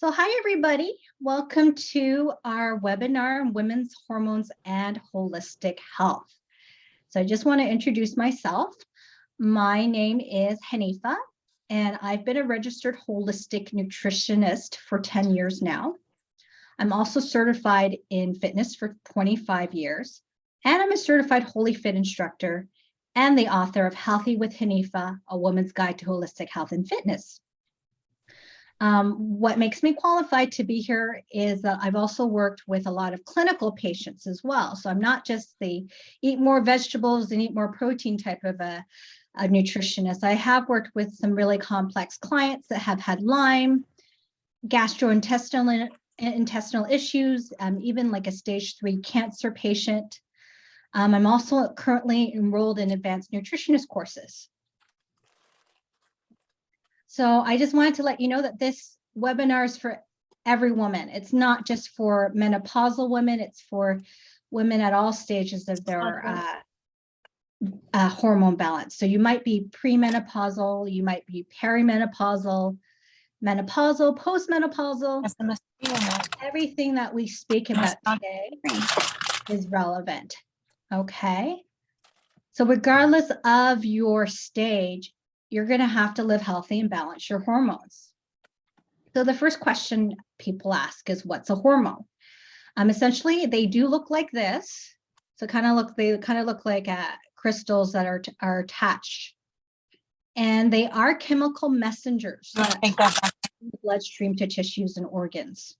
So hi, everybody. Welcome to our webinar on women's hormones and holistic health. So I just want to introduce myself. My name is Hanifa, and I've been a registered holistic nutritionist for 10 years now. I'm also certified in fitness for 25 years, and I'm a certified HholyFit instructor and the author of Healthy with Hanifa, A Woman's Guide to Holistic Health and Fitness. What makes me qualified to be here is that I've also worked with a lot of clinical patients as well. So I'm not just the eat more vegetables and eat more protein type of a nutritionist. I have worked with some really complex clients that have had Lyme, gastrointestinal issues, even like a stage 3 cancer patient. I'm also currently enrolled in advanced nutritionist courses. So I just wanted to let you know that this webinar is for every woman. It's not just for menopausal women, it's for women at all stages of their hormone balance. So you might be premenopausal, you might be perimenopausal, menopausal, postmenopausal. Everything that we speak about today is relevant. Okay. So regardless of your stage, you're going to have to live healthy and balance your hormones. So the first question people ask is, what's a hormone? Essentially, they do look like this. So they kind of look like crystals that are attached. And they are chemical messengers from the bloodstream to tissues and organs.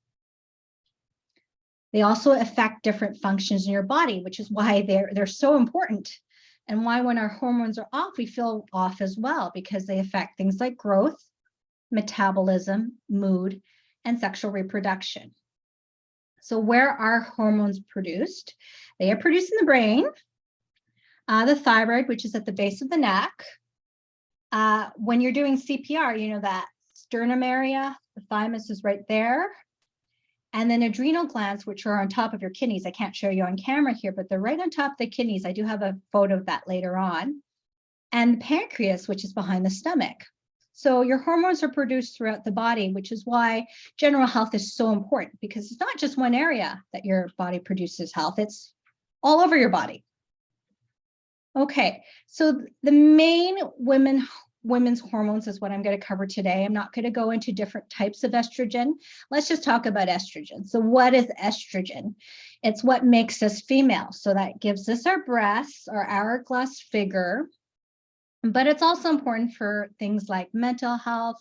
They also affect different functions in your body, which is why they're so important. And why when our hormones are off, we feel off as well, because they affect things like growth, metabolism, mood, and sexual reproduction. So where are hormones produced? They are produced in the brain, the thyroid, which is at the base of the neck. When you're doing CPR, you know that sternum area, the thymus is right there. And then adrenal glands, which are on top of your kidneys. I can't show you on camera here, but they're right on top of the kidneys. I do have a photo of that later on. And the pancreas, which is behind the stomach. So your hormones are produced throughout the body, which is why general health is so important, because it's not just one area that your body produces health, it's all over your body. Okay, so the main women's hormones is what I'm going to cover today. I'm not going to go into different types of estrogen. Let's just talk about estrogen. So what is estrogen? It's what makes us female. So that gives us our breasts, our hourglass figure, but it's also important for things like mental health,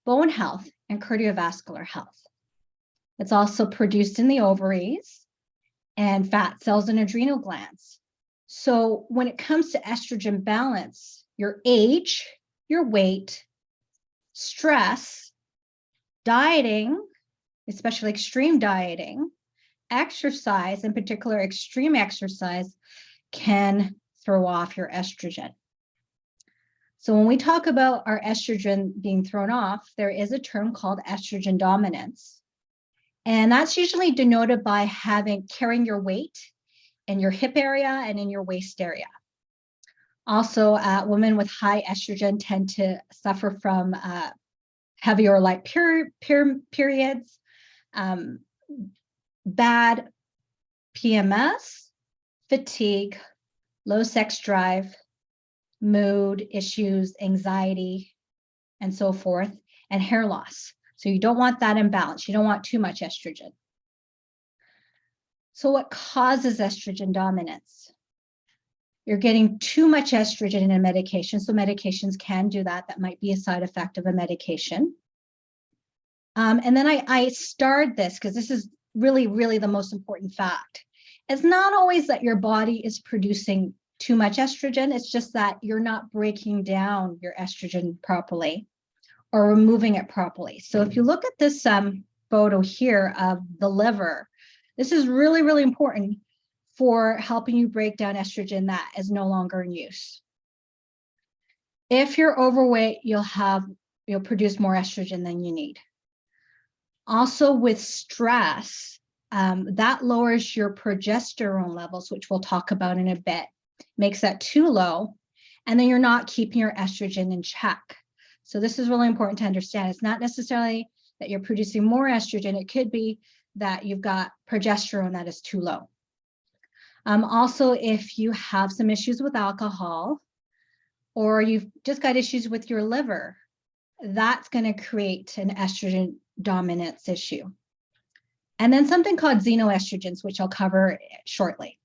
bone health, and cardiovascular health. It's also produced in the ovaries and fat cells and adrenal glands. So when it comes to estrogen balance, your age, your weight, stress, dieting, especially extreme dieting, exercise, in particular extreme exercise, can throw off your estrogen. So when we talk about our estrogen being thrown off, there is a term called estrogen dominance. And that's usually denoted by carrying your weight in your hip area and in your waist area. Also, women with high estrogen tend to suffer from heavy or light periods, bad PMS, fatigue, low sex drive, mood issues, anxiety, and so forth, and hair loss. So you don't want that imbalance. You don't want too much estrogen. So what causes estrogen dominance? You're getting too much estrogen in a medication. So medications can do that. That might be a side effect of a medication. And then I starred this because this is really, really the most important fact. It's not always that your body is producing too much estrogen. It's just that you're not breaking down your estrogen properly or removing it properly. So if you look at this photo here of the liver, this is really, really important for helping you break down estrogen that is no longer in use. If you're overweight, you'll produce more estrogen than you need. Also with stress, that lowers your progesterone levels, which we'll talk about in a bit, makes that too low, and then you're not keeping your estrogen in check. So this is really important to understand. It's not necessarily that you're producing more estrogen. It could be that you've got progesterone that is too low. Also, if you have some issues with alcohol, or you've just got issues with your liver, that's going to create an estrogen dominance issue. And then something called xenoestrogens, which I'll cover shortly.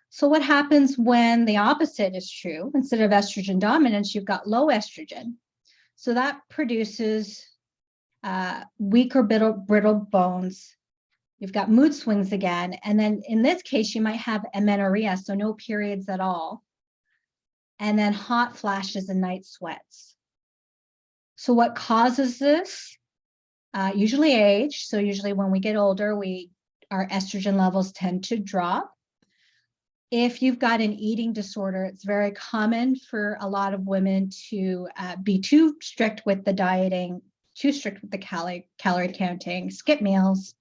So what happens when the opposite is true? Instead of estrogen dominance, you've got low estrogen. So that produces weak or brittle bones. You've got mood swings again. And then in this case, you might have amenorrhea, so no periods at all. And then hot flashes and night sweats. So what causes this? Usually age. So usually when we get older, our estrogen levels tend to drop. If you've got an eating disorder, it's very common for a lot of women to be too strict with the dieting, too strict with the calorie counting, skip meals,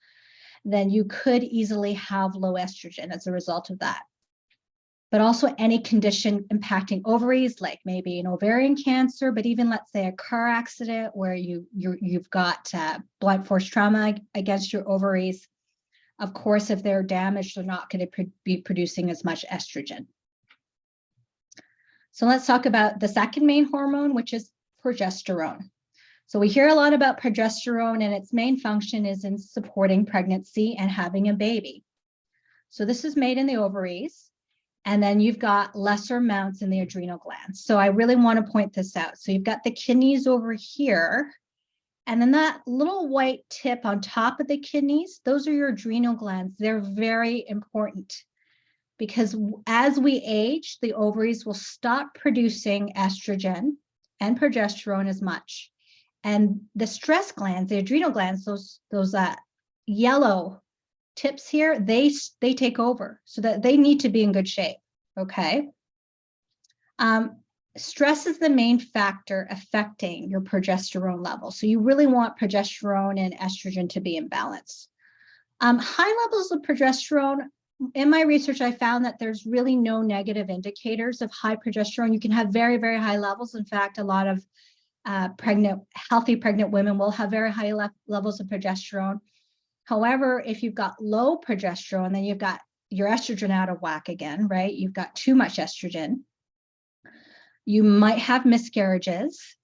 then you could easily have low estrogen as a result of that. But also any condition impacting ovaries, like maybe an ovarian cancer, but even let's say a car accident where you've got blunt force trauma against your ovaries. Of course, if they're damaged, they're not going to be producing as much estrogen. So let's talk about the second main hormone, which is progesterone. So we hear a lot about progesterone, and its main function is in supporting pregnancy and having a baby. So this is made in the ovaries, and then you've got lesser amounts in the adrenal glands. So I really want to point this out. So you've got the kidneys over here, and then that little white tip on top of the kidneys, those are your adrenal glands. They're very important because as we age, the ovaries will stop producing estrogen and progesterone as much. And the stress glands, the adrenal glands, those yellow tips here, they take over, so that they need to be in good shape, okay? Stress is the main factor affecting your progesterone level. So you really want progesterone and estrogen to be in balance. High levels of progesterone, in my research, I found that there's really no negative indicators of high progesterone. You can have very, very high levels. In fact, a lot of healthy pregnant women will have very high levels of progesterone. However, if you've got low progesterone, then you've got your estrogen out of whack again, right? You've got too much estrogen. You might have miscarriages,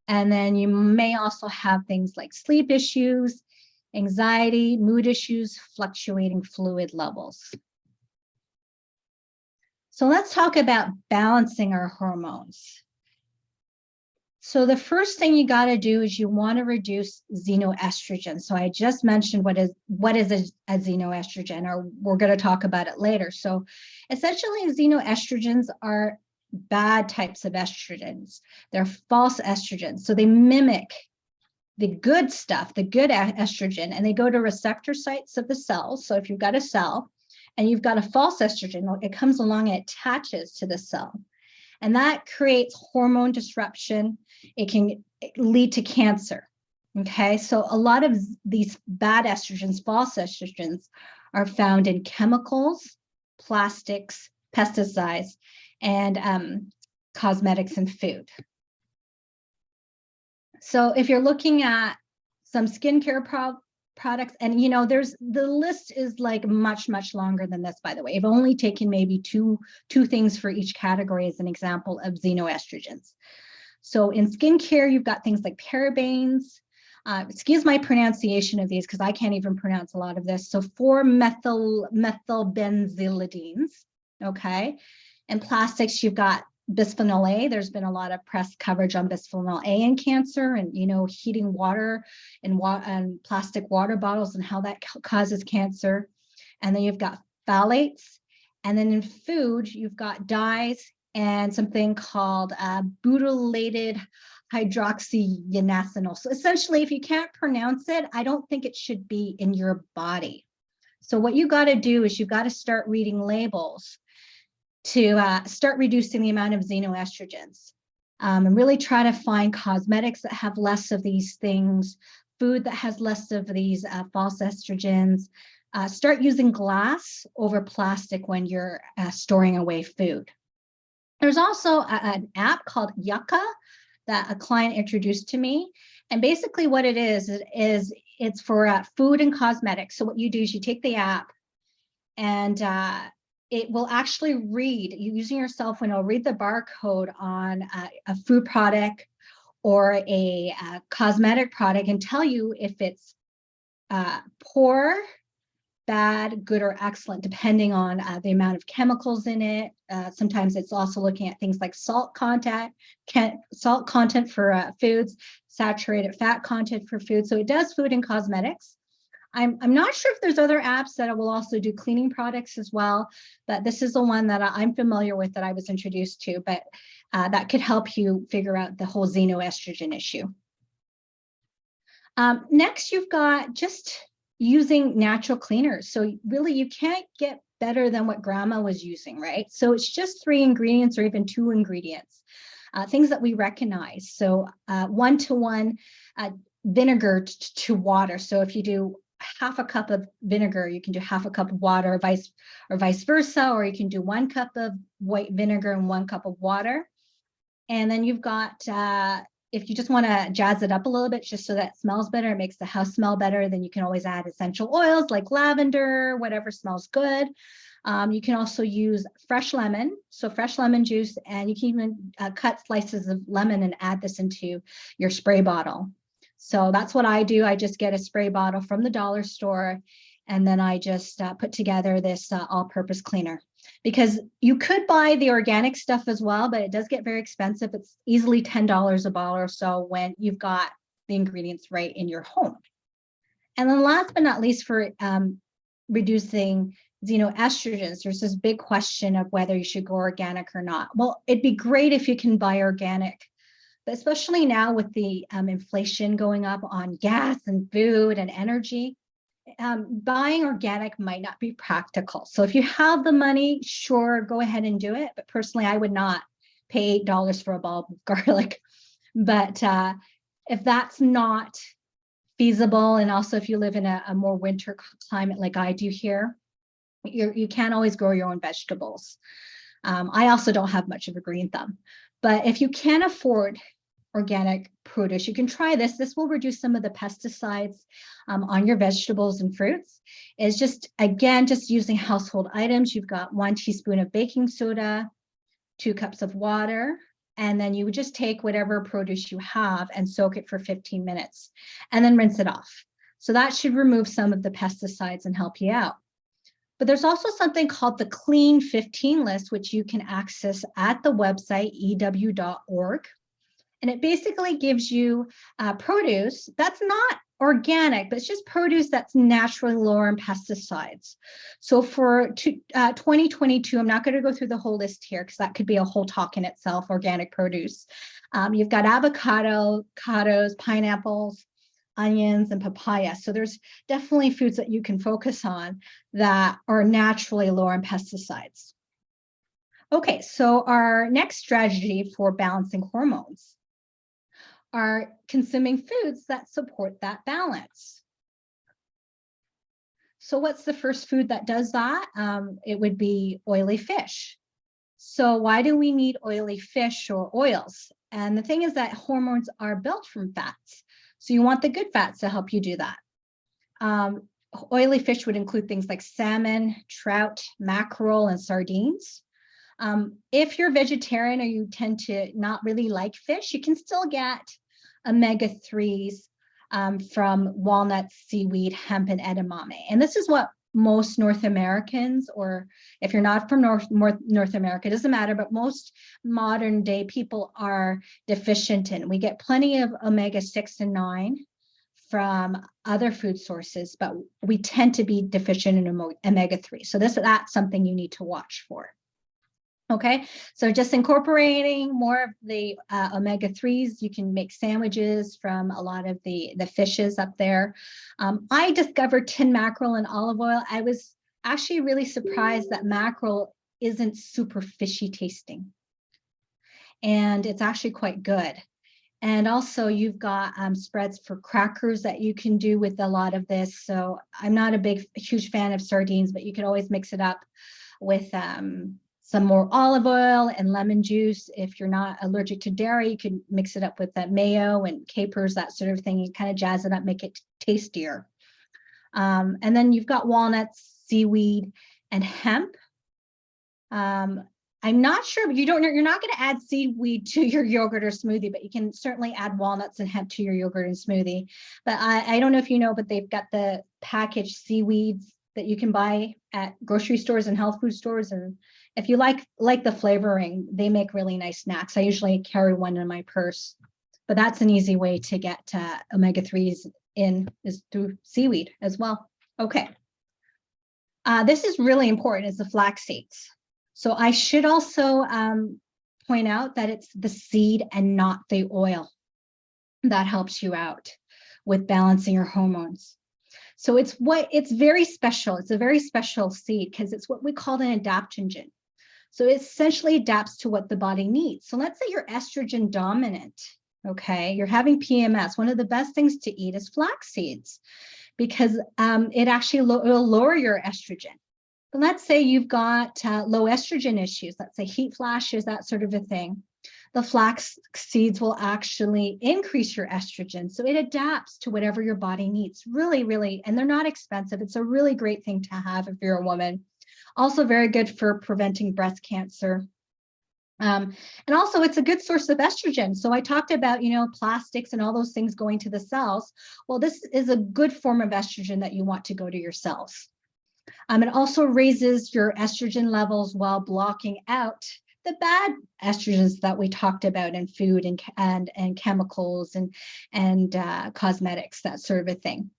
and then you may also have things like sleep issues, anxiety, mood issues, fluctuating fluid levels. So let's talk about balancing our hormones. So the first thing you got to do is you want to reduce xenoestrogen. So I just mentioned what is a xenoestrogen, or we're going to talk about it later. So essentially, xenoestrogens are bad types of estrogens. They're false estrogens. So they mimic the good stuff, the good estrogen, and they go to receptor sites of the cells. So if you've got a cell and you've got a false estrogen, it comes along and attaches to the cell. And that creates hormone disruption. It can lead to cancer. Okay, so a lot of these bad estrogens, false estrogens, are found in chemicals, plastics, pesticides, and cosmetics and food. So if you're looking at some skincare products, and the list is like much longer than this, by the way. I've only taken maybe two things for each category as an example of xenoestrogens. So in skincare, you've got things like parabens. Excuse my pronunciation of these because I can't even pronounce a lot of this. So 4-methylbenzylidines, okay? In plastics, you've got bisphenol A. There's been a lot of press coverage on bisphenol A in cancer, and heating water and plastic water bottles and how that causes cancer. And then you've got phthalates, and then in food you've got dyes and something called butylated hydroxyuranol. So essentially, if you can't pronounce it, I don't think it should be in your body. So what you got to do is you got to start reading labels to start reducing the amount of xenoestrogens, and really try to find cosmetics that have less of these things, food that has less of these false estrogens. Start using glass over plastic when you're storing away food. There's also an app called Yucca that a client introduced to me, And basically what it is it's for food and cosmetics. So what you do is you take the app and it will actually read, using your cell phone, it'll read the barcode on a food product or a cosmetic product and tell you if it's poor, bad, good, or excellent, depending on the amount of chemicals in it. Sometimes it's also looking at things like salt content for foods, saturated fat content for food. So it does food and cosmetics. I'm not sure if there's other apps that will also do cleaning products as well, but this is the one that I'm familiar with that I was introduced to, but that could help you figure out the whole xenoestrogen issue. Next, you've got just using natural cleaners. So really you can't get better than what grandma was using, right? So it's just 3 ingredients or even 2 ingredients, things that we recognize. So 1-to-1 vinegar to water. So if you do half a cup of vinegar, you can do half a cup of water, or vice versa, or you can do 1 cup of white vinegar and 1 cup of water. And then you've got, if you just want to jazz it up a little bit, just so that it smells better, it makes the house smell better, then you can always add essential oils like lavender, whatever smells good. You can also use fresh lemon, so fresh lemon juice, and you can even cut slices of lemon and add this into your spray bottle. So that's what I do. I just get a spray bottle from the dollar store, and then I just put together this all-purpose cleaner. Because you could buy the organic stuff as well, but it does get very expensive. It's easily $10 a bottle or so when you've got the ingredients right in your home. And then last but not least, for reducing xenoestrogens, there's this big question of whether you should go organic or not. Well, it'd be great if you can buy organic, but especially now with the inflation going up on gas and food and energy, buying organic might not be practical. So if you have the money, sure, go ahead and do it. But personally, I would not pay $8 for a bulb of garlic. But if that's not feasible, and also if you live in a more winter climate like I do here, you can't always grow your own vegetables. I also don't have much of a green thumb. But if you can afford organic produce, you can try this. This will reduce some of the pesticides on your vegetables and fruits. It's just, again, just using household items. You've got 1 teaspoon of baking soda, 2 cups of water, and then you would just take whatever produce you have and soak it for 15 minutes and then rinse it off. So that should remove some of the pesticides and help you out. But there's also something called the Clean 15 list, which you can access at the website ew.org. And it basically gives you produce that's not organic, but it's just produce that's naturally lower in pesticides. So for 2022, I'm not going to go through the whole list here because that could be a whole talk in itself, organic produce. You've got avocados, pineapples, onions, and papaya. So there's definitely foods that you can focus on that are naturally lower in pesticides. Okay, so our next strategy for balancing hormones are consuming foods that support that balance. So what's the first food that does that? It would be oily fish. So why do we need oily fish or oils? And the thing is that hormones are built from fats. So you want the good fats to help you do that. Oily fish would include things like salmon, trout, mackerel, and sardines. If you're vegetarian or you tend to not really like fish, you can still get omega-3s from walnuts, seaweed, hemp, and edamame. And this is what most North Americans, or if you're not from North America, it doesn't matter, but most modern day people are deficient in. We get plenty of omega-6 and 9 from other food sources, but we tend to be deficient in omega-3. So that's something you need to watch for. Okay, so just incorporating more of the omega-3s, you can make sandwiches from a lot of the fishes up there. I discovered tin mackerel and olive oil. I was actually really surprised that mackerel isn't super fishy tasting. And it's actually quite good. And also you've got spreads for crackers that you can do with a lot of this. So I'm not a huge fan of sardines, but you can always mix it up with some more olive oil and lemon juice. If you're not allergic to dairy, you can mix it up with that mayo and capers, that sort of thing. You kind of jazz it up, make it tastier. And then you've got walnuts, seaweed, and hemp. I'm not sure, but you're not going to add seaweed to your yogurt or smoothie, but you can certainly add walnuts and hemp to your yogurt and smoothie. But I don't know if you know, but they've got the packaged seaweeds that you can buy at grocery stores and health food stores. And if you like the flavoring, they make really nice snacks. I usually carry one in my purse, but that's an easy way to get omega-3s in, is through seaweed as well. Okay. This is really important, is the flax seeds. So I should also point out that it's the seed and not the oil that helps you out with balancing your hormones. So it's very special. It's a very special seed because it's what we call an adaptogen. So it essentially adapts to what the body needs. So let's say you're estrogen dominant, okay? You're having PMS. One of the best things to eat is flax seeds because it actually will lower your estrogen. But let's say you've got low estrogen issues, let's say heat flashes, that sort of a thing. The flax seeds will actually increase your estrogen. So it adapts to whatever your body needs. Really, really, and they're not expensive. It's a really great thing to have if you're a woman. Also very good for preventing breast cancer. And also it's a good source of estrogen. So I talked about, plastics and all those things going to the cells. Well, this is a good form of estrogen that you want to go to your cells. It also raises your estrogen levels while blocking out the bad estrogens that we talked about in food and chemicals and cosmetics, that sort of a thing.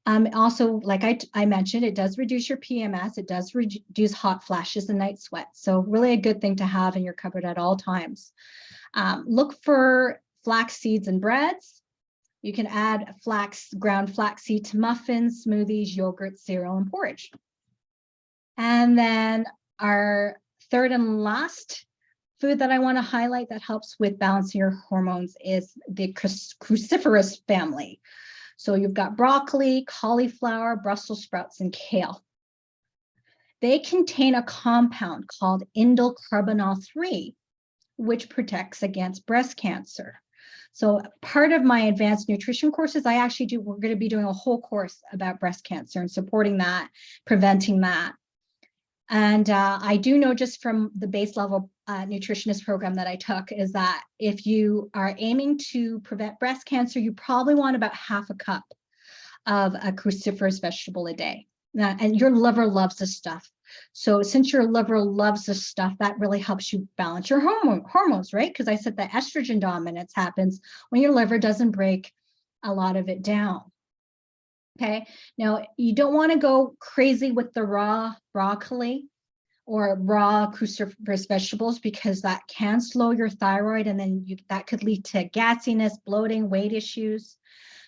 Also, like I mentioned, it does reduce your PMS. It does reduce hot flashes and night sweats. So really a good thing to have in your cupboard at all times. Look for flax seeds and breads. You can add ground flaxseed to muffins, smoothies, yogurt, cereal, and porridge. And then our third and last food that I want to highlight that helps with balancing your hormones is the cruciferous family. So you've got broccoli, cauliflower, Brussels sprouts, and kale. They contain a compound called indole 3, which protects against breast cancer. So part of my advanced nutrition courses, we're going to be doing a whole course about breast cancer and supporting that, preventing that. And I do know just from the base level nutritionist program that I took is that if you are aiming to prevent breast cancer, you probably want about half a cup of a cruciferous vegetable a day. And your liver loves this stuff. So since your liver loves this stuff, that really helps you balance your hormones, right? Because I said that estrogen dominance happens when your liver doesn't break a lot of it down. Okay, now you don't want to go crazy with the raw broccoli or raw cruciferous vegetables because that can slow your thyroid and then that could lead to gassiness, bloating, weight issues.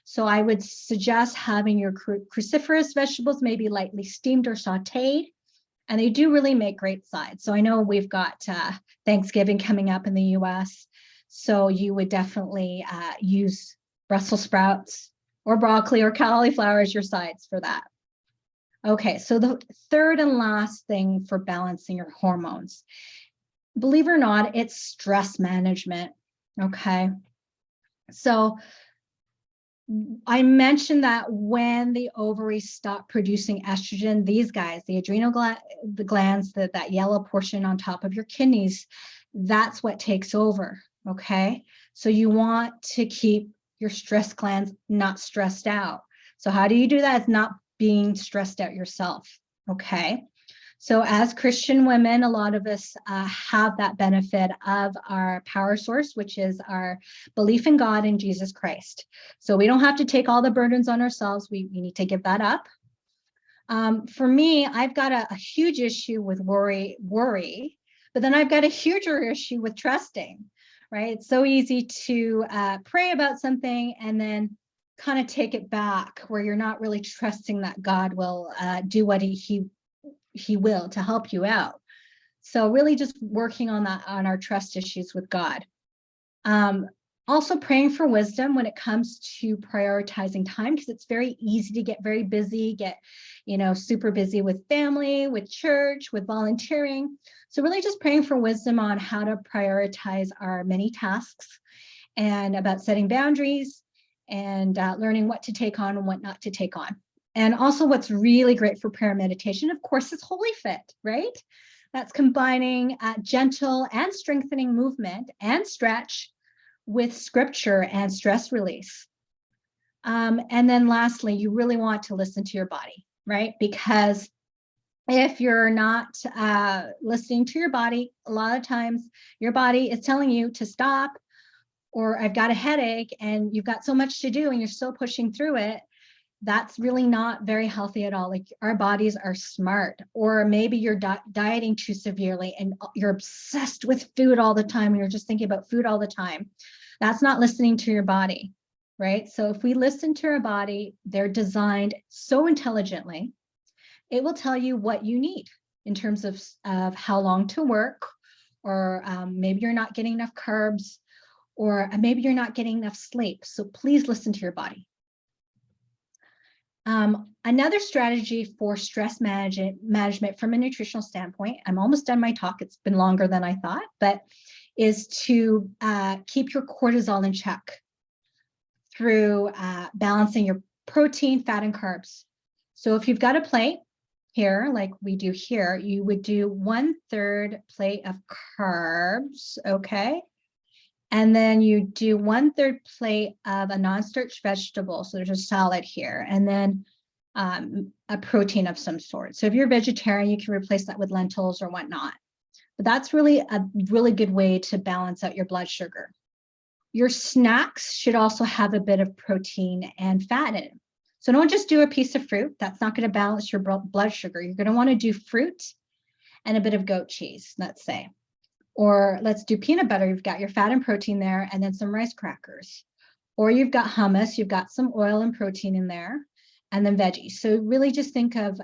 So I would suggest having your cruciferous vegetables maybe lightly steamed or sauteed, and they do really make great sides. So I know we've got Thanksgiving coming up in the US, so you would definitely use Brussels sprouts or broccoli or cauliflower as your sides for that. Okay, so the third and last thing for balancing your hormones, believe it or not, it's stress management, okay? So I mentioned that when the ovaries stop producing estrogen, these guys, the adrenal glands, that yellow portion on top of your kidneys, that's what takes over, okay? So you want to keep your stress glands not stressed out. So how do you do that? It's not being stressed out yourself, okay? So as Christian women, a lot of us have that benefit of our power source, which is our belief in God and Jesus Christ. So we don't have to take all the burdens on ourselves. We need to give that up. For me, I've got a huge issue with worry, but then I've got a huger issue with trusting, right? It's so easy to pray about something and then kind of take it back where you're not really trusting that God will do what he will to help you out. So really just working on that, on our trust issues with God. Also praying for wisdom when it comes to prioritizing time, because it's very easy to get very busy, get, super busy with family, with church, with volunteering. So really just praying for wisdom on how to prioritize our many tasks and about setting boundaries and learning what to take on and what not to take on. And also what's really great for prayer meditation, of course, is HolyFit, right? That's combining gentle and strengthening movement and stretch with scripture and stress release. And then lastly, you really want to listen to your body, right? Because if you're not listening to your body, a lot of times your body is telling you to stop, or I've got a headache, and you've got so much to do and you're still pushing through it. That's really not very healthy at all. Like, our bodies are smart. Or maybe you're dieting too severely and you're obsessed with food all the time and you're just thinking about food all the time. That's not listening to your body, right? So if we listen to our body, they're designed so intelligently, it will tell you what you need in terms of how long to work, or maybe you're not getting enough carbs, or maybe you're not getting enough sleep. So please listen to your body. Another strategy for stress management from a nutritional standpoint, I'm almost done my talk, it's been longer than I thought, but is to keep your cortisol in check through balancing your protein, fat, and carbs. So if you've got a plate here, like we do here, you would do 1/3 plate of carbs, okay? And then you do 1/3 plate of a non-starch vegetable. So there's a salad here, and then a protein of some sort. So if you're vegetarian, you can replace that with lentils or whatnot. But that's really a really good way to balance out your blood sugar. Your snacks should also have a bit of protein and fat in it. So don't just do a piece of fruit. That's not going to balance your blood sugar. You're going to want to do fruit and a bit of goat cheese, let's say. Or let's do peanut butter. You've got your fat and protein there, and then some rice crackers. Or you've got hummus, you've got some oil and protein in there, and then veggies. So really just think of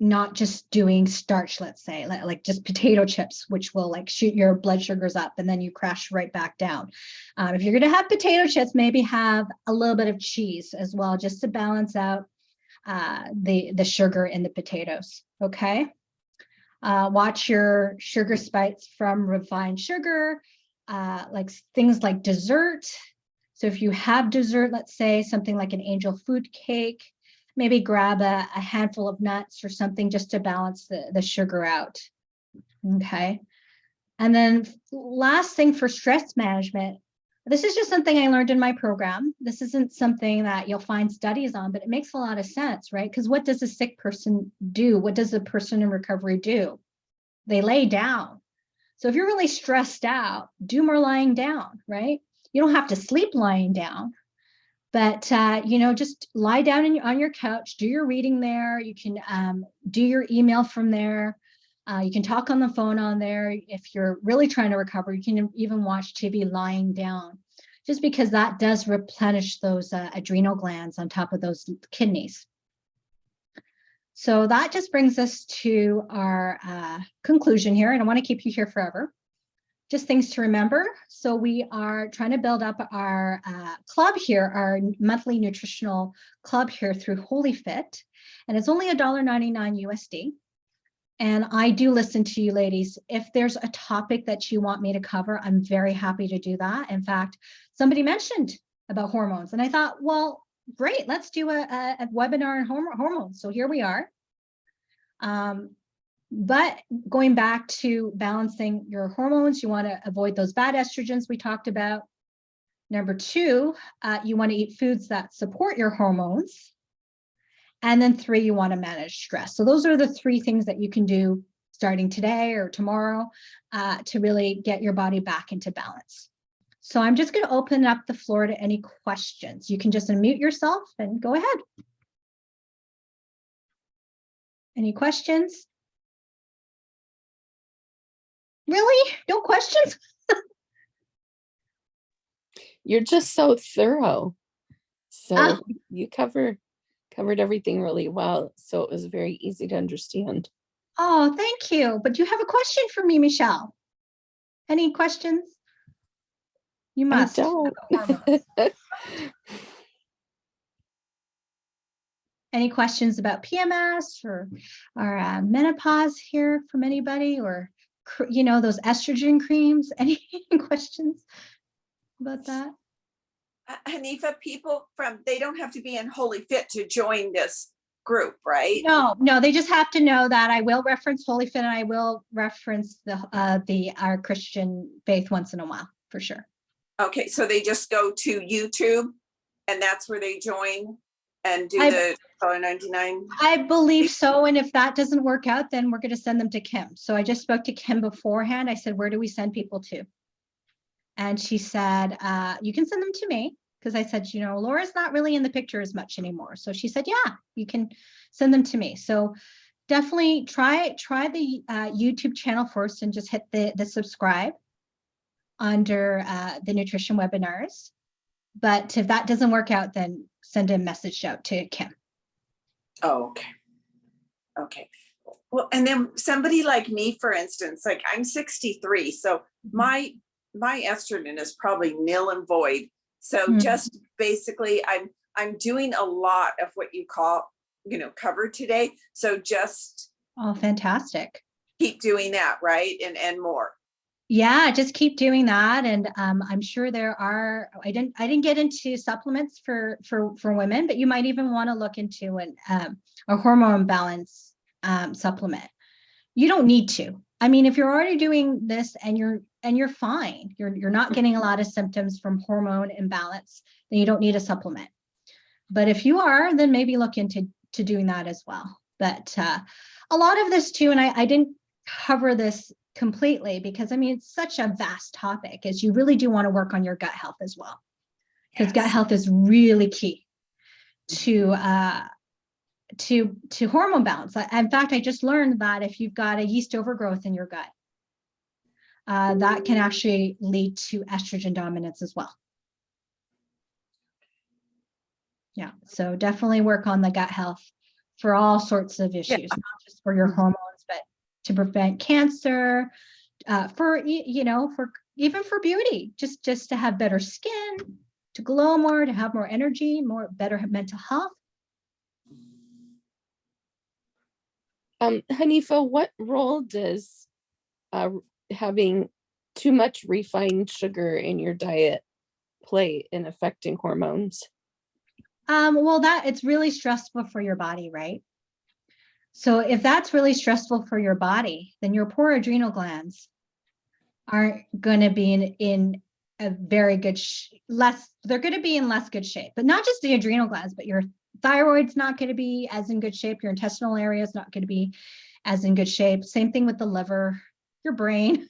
not just doing starch, let's say, like just potato chips, which will like shoot your blood sugars up and then you crash right back down. If you're going to have potato chips, maybe have a little bit of cheese as well, just to balance out the sugar in the potatoes, okay? Watch your sugar spikes from refined sugar, like things like dessert. So if you have dessert, let's say something like an angel food cake, maybe grab a handful of nuts or something just to balance the sugar out, okay? And then last thing for stress management, this is just something I learned in my program. This isn't something that you'll find studies on, but it makes a lot of sense, right? Because what does a sick person do? What does a person in recovery do? They lay down. So if you're really stressed out, do more lying down, right? You don't have to sleep lying down, but just lie down on your couch, do your reading there. You can do your email from there. You can talk on the phone on there. If you're really trying to recover, you can even watch TV lying down, just because that does replenish those adrenal glands on top of those kidneys. So that just brings us to our conclusion here. I don't want to keep you here forever. Just things to remember. So we are trying to build up our club here, our monthly nutritional club here through WholyFit. And it's only $1.99 USD. And I do listen to you ladies. If there's a topic that you want me to cover, I'm very happy to do that. In fact, somebody mentioned about hormones and I thought, well, great, let's do a webinar on hormones. So here we are. But going back to balancing your hormones, you want to avoid those bad estrogens we talked about. Number 2, you want to eat foods that support your hormones. And then 3, you want to manage stress. So those are the 3 things that you can do starting today or tomorrow to really get your body back into balance. So I'm just going to open up the floor to any questions. You can just unmute yourself and go ahead. Any questions? Really? No questions? You're just so thorough. So you covered everything really well. So it was very easy to understand. Oh, thank you. But you have a question for me, Michelle? Any questions? You I must. don't. Hormones. Any questions about PMS or menopause here from anybody, or those estrogen creams? Any questions about that? Hanifa, people they don't have to be in WholyFit to join this group, right? No, they just have to know that I will reference holyfit and I will reference our Christian faith once in a while, for sure. Okay, so they just go to YouTube and that's where they join and do the $1.99? I believe so. And if that doesn't work out, then we're going to send them to Kim. So I just spoke to Kim beforehand. I said, where do we send people to? And she said, you can send them to me. Because I said, Laura's not really in the picture as much anymore. So she said, yeah, you can send them to me. So definitely try the YouTube channel first and just hit the subscribe under the nutrition webinars. But if that doesn't work out, then send a message out to Kim. Oh, okay. Well, and then somebody like me, for instance, like I'm 63, so my estrogen is probably nil and void. So just basically I'm doing a lot of what you call, covered today. So just fantastic. keep doing that, right? And more. Yeah, just keep doing that. And I'm sure there are, I didn't get into supplements for women, but you might even want to look into a hormone balance supplement. You don't need to. I mean, if you're already doing this and you're fine, you're not getting a lot of symptoms from hormone imbalance, then you don't need a supplement. But if you are, then maybe look into doing that as well. But a lot of this too, and I didn't cover this completely because it's such a vast topic, is you really do want to work on your gut health as well, because gut health is really key to hormone balance. In fact, I just learned that if you've got a yeast overgrowth in your gut, that can actually lead to estrogen dominance as well. Yeah, so definitely work on the gut health for all sorts of issues, not just for your hormones, but to prevent cancer, for even for beauty, just to have better skin, to glow more, to have more energy, better mental health. Hanifa, what role does having too much refined sugar in your diet play in affecting hormones? Well, it's really stressful for your body, right? So if that's really stressful for your body, then your poor adrenal glands aren't going to be in a very good they're going to be in less good shape. But not just the adrenal glands, but your thyroid's not going to be as in good shape. Your intestinal area is not going to be as in good shape. Same thing with the liver, your brain.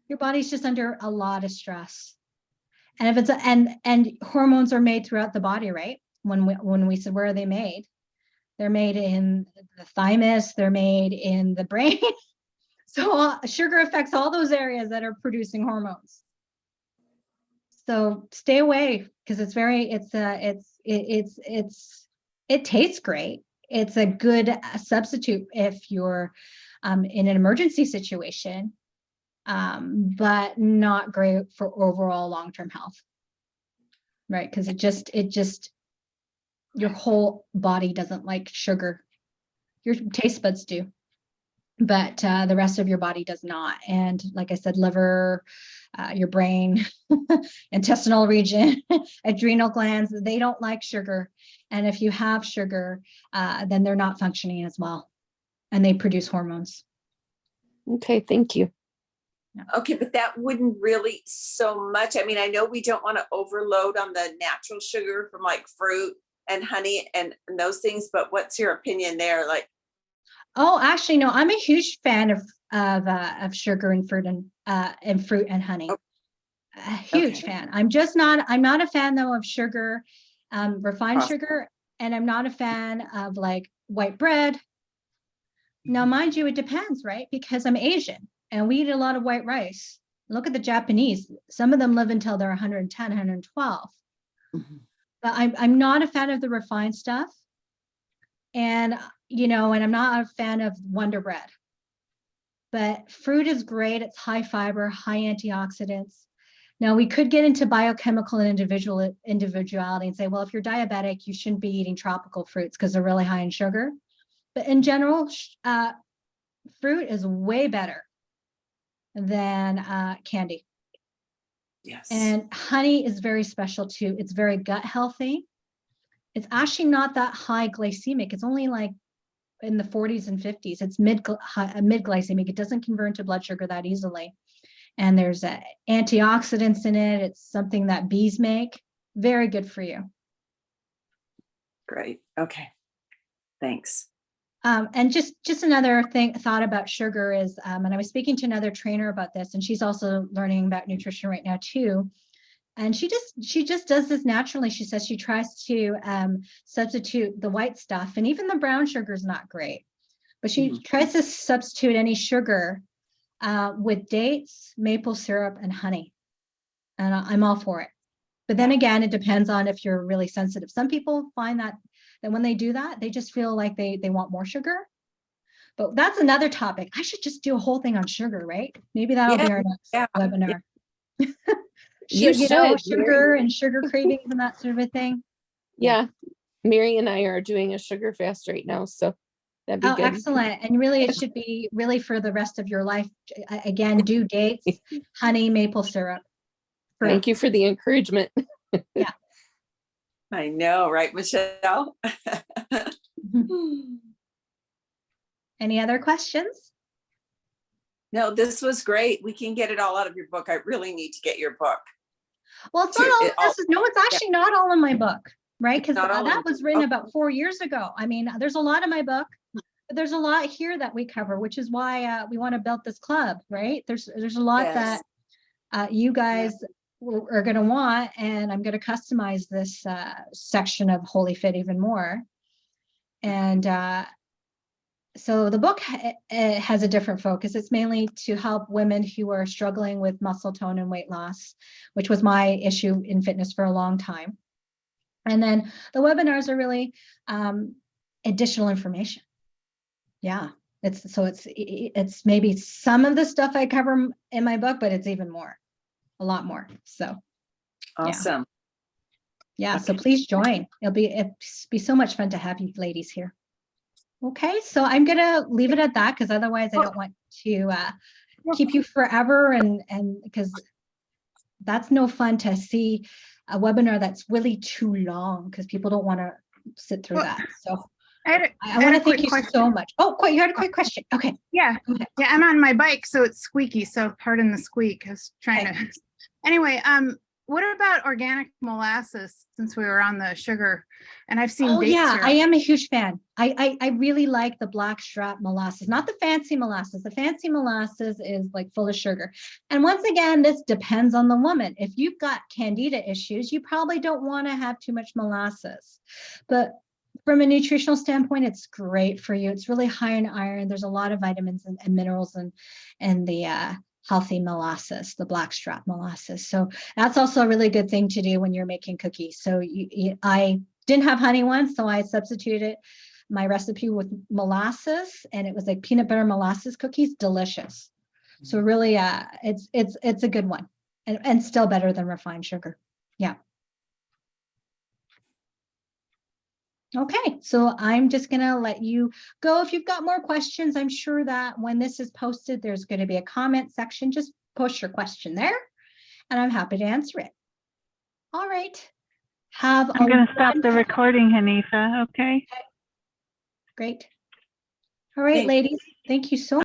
Your body's just under a lot of stress. And if it's and hormones are made throughout the body, right? When we said, where are they made? They're made in the thymus, they're made in the brain. So sugar affects all those areas that are producing hormones. So stay away, because it tastes great. It's a good substitute if you're in an emergency situation, but not great for overall long-term health, right? Because it just your whole body doesn't like sugar. Your taste buds do, but the rest of your body does not. And like I said, liver, your brain, intestinal region, adrenal glands, they don't like sugar. And if you have sugar, then they're not functioning as well, and they produce hormones. Okay, thank you. Okay, but that wouldn't really so much. I mean, I know we don't want to overload on the natural sugar from like fruit and honey and those things, but what's your opinion there? Like, oh, actually, no, I'm a huge fan of sugar and fruit and honey. Oh. A huge fan. I'm not a fan though of sugar, refined sugar, and I'm not a fan of like white bread. Now, mind you, it depends, right? Because I'm Asian and we eat a lot of white rice. Look at the Japanese. Some of them live until they're 110, 112. Mm-hmm. But I'm not a fan of the refined stuff. And, and I'm not a fan of Wonder Bread. But fruit is great. It's high fiber, high antioxidants. Now, we could get into biochemical and individuality and say, well, if you're diabetic, you shouldn't be eating tropical fruits because they're really high in sugar. But in general, fruit is way better than candy. Yes. And honey is very special too. It's very gut healthy. It's actually not that high glycemic. It's only like in the 40s and 50s. It's mid glycemic. It doesn't convert into blood sugar that easily. And there's antioxidants in it. It's something that bees make. Very good for you. Great. Okay. Thanks. And just another thought about sugar is, and I was speaking to another trainer about this, and she's also learning about nutrition right now too. And she just does this naturally. She says she tries to substitute the white stuff, and even the brown sugar is not great, but she tries to substitute any sugar with dates, maple syrup, and honey. And I'm all for it. But then again, it depends on if you're really sensitive. Some people find that when they do that, they just feel like they want more sugar. But that's another topic. I should just do a whole thing on sugar, right? Maybe that'll be our next webinar. You should, sugar Mary. and sugar cravings and that sort of a thing. Yeah. Mary and I are doing a sugar fast right now, so that'd be Oh, good. excellent. And really, it should be really for the rest of your life. Again, do dates, honey, maple syrup. Thank you for the encouragement. Yeah. I know, right, Michelle? Any other questions? No, this was great. We can get it all out of your book. I really need to get your book. Well, it's not all, it's actually not all in my book, right? Because Not all that in- was written okay. about 4 years ago. I mean, there's a lot in my book, but there's a lot here that we cover, which is why we want to build this club, right? There's a lot Yes. that you guys are going to want, and I'm going to customize this section of HolyFit even more. And so the book it has a different focus. It's mainly to help women who are struggling with muscle tone and weight loss, which was my issue in fitness for a long time. And then the webinars are really additional information. Yeah, it's maybe some of the stuff I cover in my book, but it's even more, a lot more. So Awesome. yeah. Okay. So please join. It'll be so much fun to have you ladies here. Okay, so I'm gonna leave it at that because otherwise I don't want to keep you forever, and because that's no fun to see a webinar that's really too long because people don't want to sit through that. So I want to thank you so much. Oh, you had a quick question. Okay. Yeah. Yeah, I'm on my bike, so it's squeaky. So pardon the squeak. I was trying to. Anyway, what about organic molasses? Since we were on the sugar, and I've seen. Oh date yeah, syrup. I am a huge fan. I really like the blackstrap molasses, not the fancy molasses. The fancy molasses is like full of sugar. And once again, this depends on the woman. If you've got candida issues, you probably don't want to have too much molasses. But from a nutritional standpoint, it's great for you. It's really high in iron. There's a lot of vitamins and minerals and the healthy molasses, the blackstrap molasses. So that's also a really good thing to do when you're making cookies. So I didn't have honey once, so I substituted my recipe with molasses, and it was like peanut butter molasses cookies, delicious. So really, it's a good one, and still better than refined sugar. Yeah. Okay, so I'm just gonna let you go. If you've got more questions, I'm sure that when this is posted, there's going to be a comment section. Just post your question there, and I'm happy to answer it. All right. I'm going to stop the recording, Hanifa. Okay. Great. All right, ladies. Thank you so much.